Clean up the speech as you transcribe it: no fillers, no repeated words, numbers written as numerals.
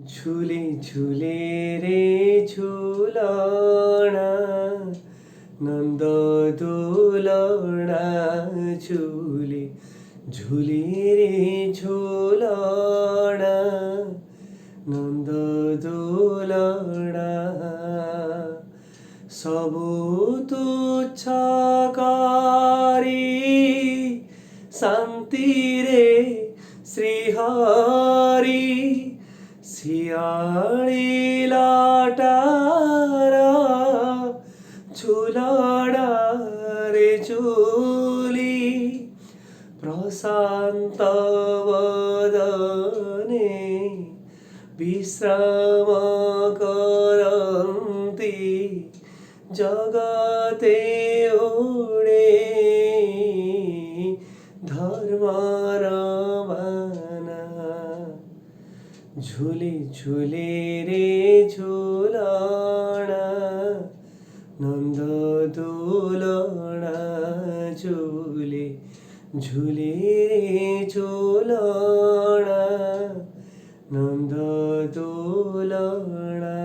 ঝুলে ঝুলে রে ঝুলনা নন্দ দোলনা ঝুলে ঝুলে রে ঝুলনা নন্দ দোলনা সবু তুচ্ছকারি শান্তিরে শ্রীহরি শিয়াଳିলাটার ঝুলনারে ঝুলি প্রশান্ত বদনে বিশ্রাম করন্তি জগতে উড়ে ধর্মর বানা ঝুলে ঝুলে রে ঝুলনা নন্দ দোলনা ঝুলে ঝুলে রে ঝুলনা নন্দ দোলনা